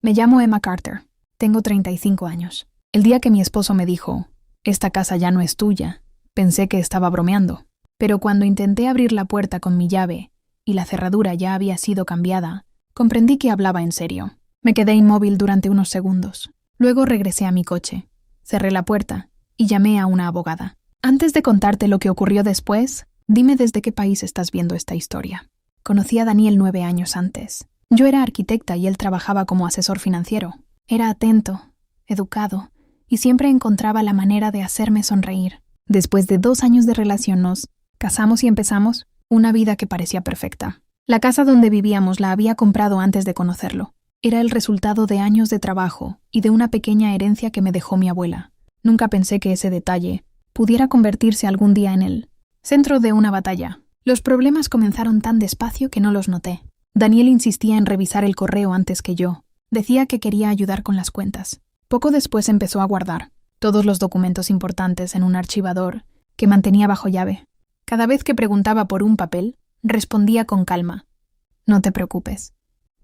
Me llamo Emma Carter. Tengo 35 años. El día que mi esposo me dijo, «Esta casa ya no es tuya», pensé que estaba bromeando. Pero cuando intenté abrir la puerta con mi llave y la cerradura ya había sido cambiada, comprendí que hablaba en serio. Me quedé inmóvil durante unos segundos. Luego regresé a mi coche, cerré la puerta y llamé a una abogada. Antes de contarte lo que ocurrió después, dime desde qué país estás viendo esta historia. Conocí a Daniel 9 años antes. Yo era arquitecta y él trabajaba como asesor financiero. Era atento, educado y siempre encontraba la manera de hacerme sonreír. Después de 2 años de relación nos casamos y empezamos una vida que parecía perfecta. La casa donde vivíamos la había comprado antes de conocerlo. Era el resultado de años de trabajo y de una pequeña herencia que me dejó mi abuela. Nunca pensé que ese detalle pudiera convertirse algún día en el centro de una batalla. Los problemas comenzaron tan despacio que no los noté. Daniel insistía en revisar el correo antes que yo. Decía que quería ayudar con las cuentas. Poco después empezó a guardar todos los documentos importantes en un archivador que mantenía bajo llave. Cada vez que preguntaba por un papel, respondía con calma: «No te preocupes,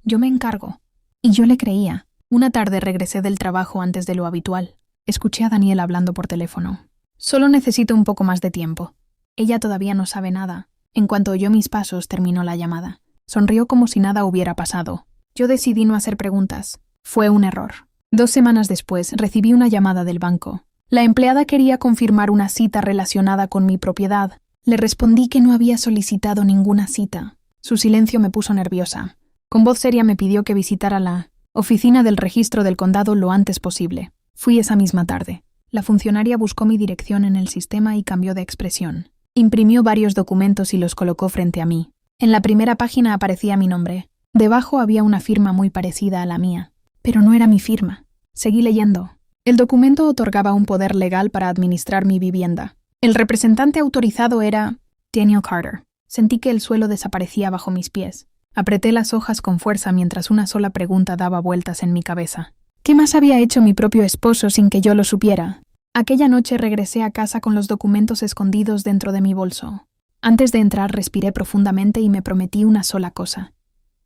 yo me encargo». Y yo le creía. Una tarde regresé del trabajo antes de lo habitual. Escuché a Daniel hablando por teléfono. «Solo necesito un poco más de tiempo. Ella todavía no sabe nada». En cuanto oyó mis pasos, terminó la llamada. Sonrió como si nada hubiera pasado. Yo decidí no hacer preguntas. Fue un error. 2 semanas después, recibí una llamada del banco. La empleada quería confirmar una cita relacionada con mi propiedad. Le respondí que no había solicitado ninguna cita. Su silencio me puso nerviosa. Con voz seria me pidió que visitara la oficina del registro del condado lo antes posible. Fui esa misma tarde. La funcionaria buscó mi dirección en el sistema y cambió de expresión. Imprimió varios documentos y los colocó frente a mí. En la primera página aparecía mi nombre. Debajo había una firma muy parecida a la mía. Pero no era mi firma. Seguí leyendo. El documento otorgaba un poder legal para administrar mi vivienda. El representante autorizado era Daniel Carter. Sentí que el suelo desaparecía bajo mis pies. Apreté las hojas con fuerza mientras una sola pregunta daba vueltas en mi cabeza. ¿Qué más había hecho mi propio esposo sin que yo lo supiera? Aquella noche regresé a casa con los documentos escondidos dentro de mi bolso. Antes de entrar respiré profundamente y me prometí una sola cosa.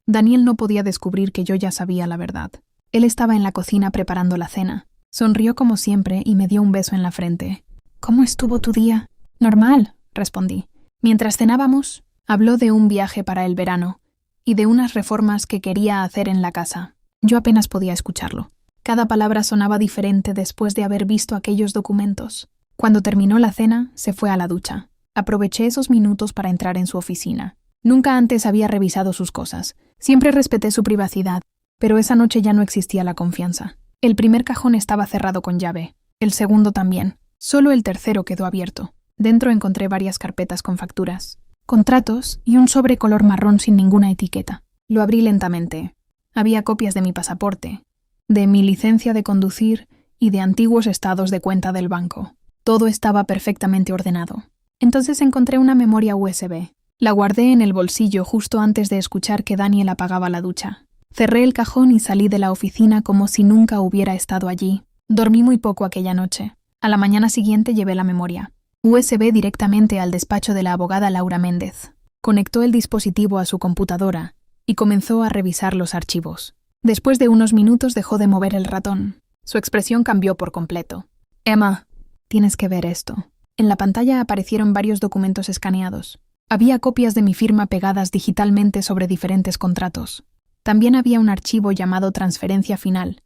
Daniel no podía descubrir que yo ya sabía la verdad. Él estaba en la cocina preparando la cena. Sonrió como siempre y me dio un beso en la frente. «¿Cómo estuvo tu día?» «Normal», respondí. Mientras cenábamos, habló de un viaje para el verano y de unas reformas que quería hacer en la casa. Yo apenas podía escucharlo. Cada palabra sonaba diferente después de haber visto aquellos documentos. Cuando terminó la cena, se fue a la ducha. Aproveché esos minutos para entrar en su oficina. Nunca antes había revisado sus cosas. Siempre respeté su privacidad, pero esa noche ya no existía la confianza. El primer cajón estaba cerrado con llave. El segundo también. Solo el tercero quedó abierto. Dentro encontré varias carpetas con facturas, contratos y un sobre color marrón sin ninguna etiqueta. Lo abrí lentamente. Había copias de mi pasaporte, de mi licencia de conducir y de antiguos estados de cuenta del banco. Todo estaba perfectamente ordenado. Entonces encontré una memoria USB. La guardé en el bolsillo justo antes de escuchar que Daniel apagaba la ducha. Cerré el cajón y salí de la oficina como si nunca hubiera estado allí. Dormí muy poco aquella noche. A la mañana siguiente llevé la memoria USB directamente al despacho de la abogada Laura Méndez. Conectó el dispositivo a su computadora y comenzó a revisar los archivos. Después de unos minutos dejó de mover el ratón. Su expresión cambió por completo. «Emma, tienes que ver esto». En la pantalla aparecieron varios documentos escaneados. Había copias de mi firma pegadas digitalmente sobre diferentes contratos. También había un archivo llamado Transferencia Final.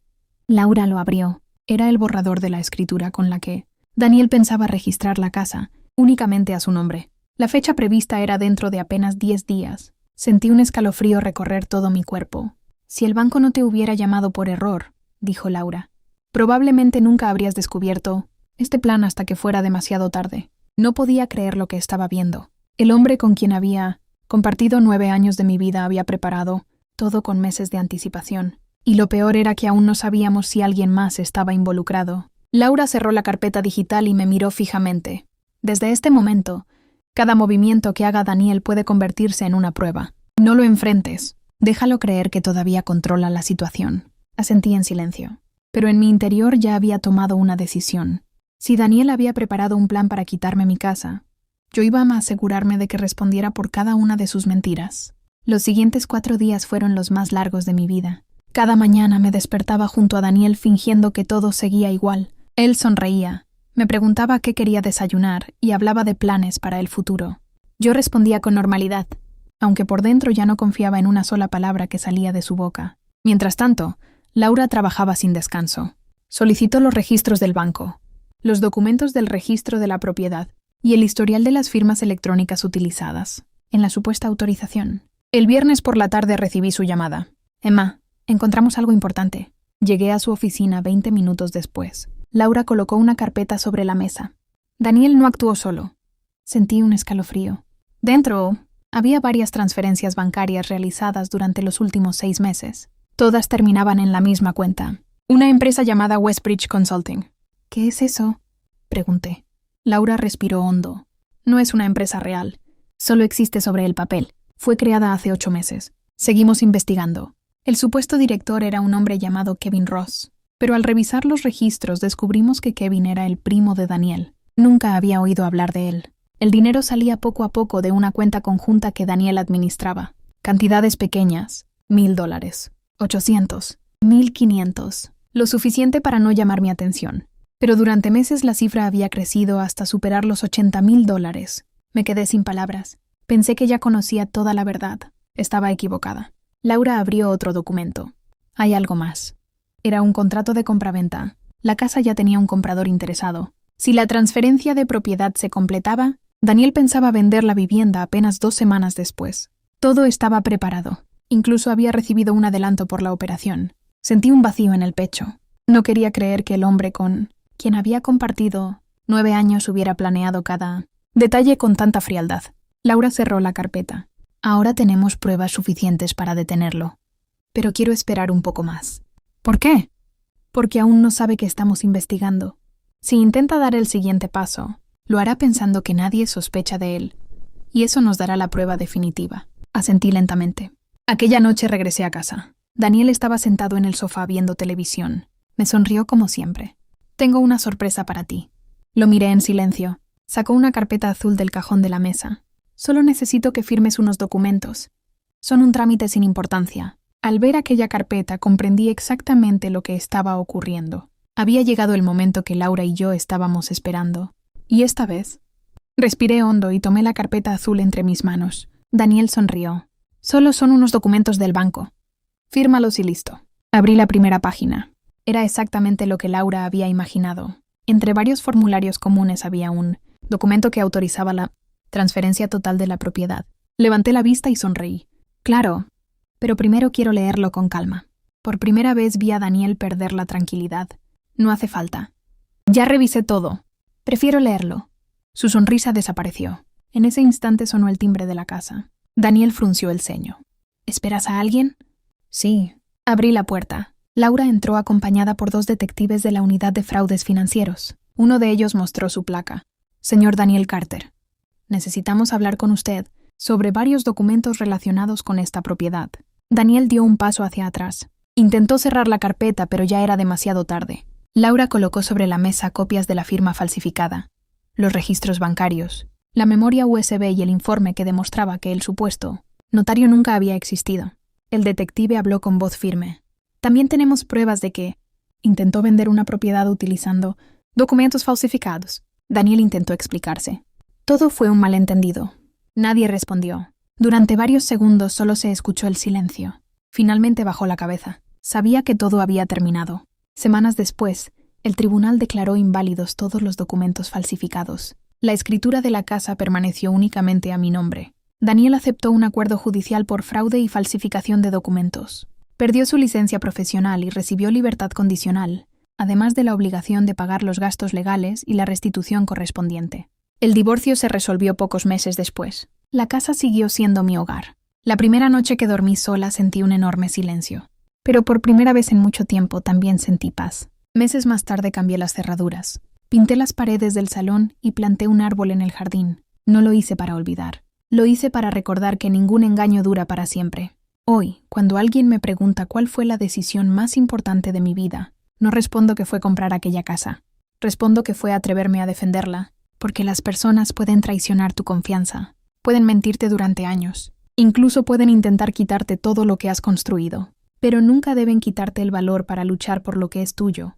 Laura lo abrió. Era el borrador de la escritura con la que Daniel pensaba registrar la casa, únicamente a su nombre. La fecha prevista era dentro de apenas 10 días. Sentí un escalofrío recorrer todo mi cuerpo. «Si el banco no te hubiera llamado por error», dijo Laura, «probablemente nunca habrías descubierto este plan hasta que fuera demasiado tarde». No podía creer lo que estaba viendo. El hombre con quien había compartido 9 años de mi vida había preparado todo con meses de anticipación. Y lo peor era que aún no sabíamos si alguien más estaba involucrado. Laura cerró la carpeta digital y me miró fijamente. «Desde este momento, cada movimiento que haga Daniel puede convertirse en una prueba. No lo enfrentes. Déjalo creer que todavía controla la situación». Asentí en silencio. Pero en mi interior ya había tomado una decisión. Si Daniel había preparado un plan para quitarme mi casa, yo iba a asegurarme de que respondiera por cada una de sus mentiras. Los siguientes 4 días fueron los más largos de mi vida. Cada mañana me despertaba junto a Daniel fingiendo que todo seguía igual. Él sonreía, me preguntaba qué quería desayunar y hablaba de planes para el futuro. Yo respondía con normalidad, aunque por dentro ya no confiaba en una sola palabra que salía de su boca. Mientras tanto, Laura trabajaba sin descanso. Solicitó los registros del banco, los documentos del registro de la propiedad y el historial de las firmas electrónicas utilizadas en la supuesta autorización. El viernes por la tarde recibí su llamada. Emma, encontramos algo importante. Llegué a su oficina 20 minutos después. Laura colocó una carpeta sobre la mesa. Daniel no actuó solo. Sentí un escalofrío. Dentro había varias transferencias bancarias realizadas durante los últimos 6 meses. Todas terminaban en la misma cuenta. Una empresa llamada Westbridge Consulting. ¿Qué es eso?, pregunté. Laura respiró hondo. No es una empresa real. Solo existe sobre el papel. Fue creada hace 8 meses. Seguimos investigando. El supuesto director era un hombre llamado Kevin Ross. Pero al revisar los registros descubrimos que Kevin era el primo de Daniel. Nunca había oído hablar de él. El dinero salía poco a poco de una cuenta conjunta que Daniel administraba. Cantidades pequeñas. $1,000, 800, 1,500. Lo suficiente para no llamar mi atención. Pero durante meses la cifra había crecido hasta superar los $80,000. Me quedé sin palabras. Pensé que ya conocía toda la verdad. Estaba equivocada. Laura abrió otro documento. Hay algo más. Era un contrato de compraventa. La casa ya tenía un comprador interesado. Si la transferencia de propiedad se completaba, Daniel pensaba vender la vivienda apenas 2 semanas después. Todo estaba preparado. Incluso había recibido un adelanto por la operación. Sentí un vacío en el pecho. No quería creer que el hombre con quien había compartido 9 años hubiera planeado cada detalle con tanta frialdad. Laura cerró la carpeta. Ahora tenemos pruebas suficientes para detenerlo. Pero quiero esperar un poco más. ¿Por qué? Porque aún no sabe que estamos investigando. Si intenta dar el siguiente paso, lo hará pensando que nadie sospecha de él. Y eso nos dará la prueba definitiva. Asentí lentamente. Aquella noche regresé a casa. Daniel estaba sentado en el sofá viendo televisión. Me sonrió como siempre. Tengo una sorpresa para ti. Lo miré en silencio. Sacó una carpeta azul del cajón de la mesa. Solo necesito que firmes unos documentos. Son un trámite sin importancia. Al ver aquella carpeta comprendí exactamente lo que estaba ocurriendo. Había llegado el momento que Laura y yo estábamos esperando. Y esta vez, respiré hondo y tomé la carpeta azul entre mis manos. Daniel sonrió. Solo son unos documentos del banco. Fírmalos y listo. Abrí la primera página. Era exactamente lo que Laura había imaginado. Entre varios formularios comunes había un documento que autorizaba la transferencia total de la propiedad. Levanté la vista y sonreí. Claro, pero primero quiero leerlo con calma. Por primera vez vi a Daniel perder la tranquilidad. No hace falta. Ya revisé todo. Prefiero leerlo. Su sonrisa desapareció. En ese instante sonó el timbre de la casa. Daniel frunció el ceño. ¿Esperas a alguien? Sí. Abrí la puerta. Laura entró acompañada por 2 detectives de la unidad de fraudes financieros. Uno de ellos mostró su placa. Señor Daniel Carter, necesitamos hablar con usted sobre varios documentos relacionados con esta propiedad. Daniel dio un paso hacia atrás. Intentó cerrar la carpeta, pero ya era demasiado tarde. Laura colocó sobre la mesa copias de la firma falsificada, los registros bancarios, la memoria USB y el informe que demostraba que el supuesto notario nunca había existido. El detective habló con voz firme. También tenemos pruebas de que intentó vender una propiedad utilizando documentos falsificados. Daniel intentó explicarse. Todo fue un malentendido. Nadie respondió. Durante varios segundos solo se escuchó el silencio. Finalmente bajó la cabeza. Sabía que todo había terminado. Semanas después, el tribunal declaró inválidos todos los documentos falsificados. La escritura de la casa permaneció únicamente a mi nombre. Daniel aceptó un acuerdo judicial por fraude y falsificación de documentos. Perdió su licencia profesional y recibió libertad condicional, además de la obligación de pagar los gastos legales y la restitución correspondiente. El divorcio se resolvió pocos meses después. La casa siguió siendo mi hogar. La primera noche que dormí sola sentí un enorme silencio. Pero por primera vez en mucho tiempo también sentí paz. Meses más tarde cambié las cerraduras. Pinté las paredes del salón y planté un árbol en el jardín. No lo hice para olvidar. Lo hice para recordar que ningún engaño dura para siempre. Hoy, cuando alguien me pregunta cuál fue la decisión más importante de mi vida, no respondo que fue comprar aquella casa. Respondo que fue atreverme a defenderla, porque las personas pueden traicionar tu confianza, pueden mentirte durante años, incluso pueden intentar quitarte todo lo que has construido. pero nunca deben quitarte el valor para luchar por lo que es tuyo.